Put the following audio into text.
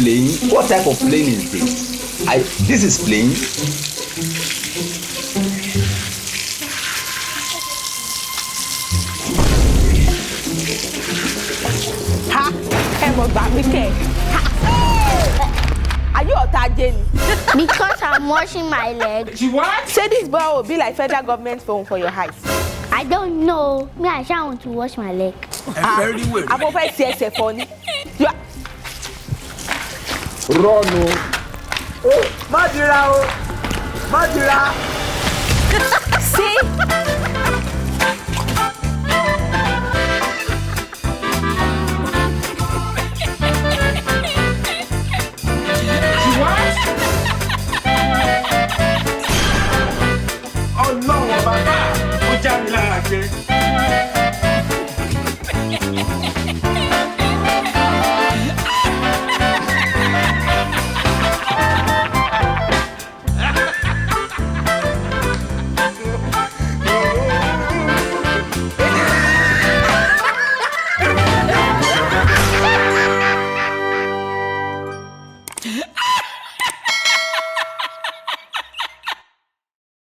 plain? What type of plain is this? This is plain. Ha! Are you Otajeni? Because I'm washing my leg. What? Say this boy will be like federal government phone for your eyes. I don't know. Me, I just want to wash my leg. Very well. I'm over CSF phone. Run. Oh, Madira. Madira. See?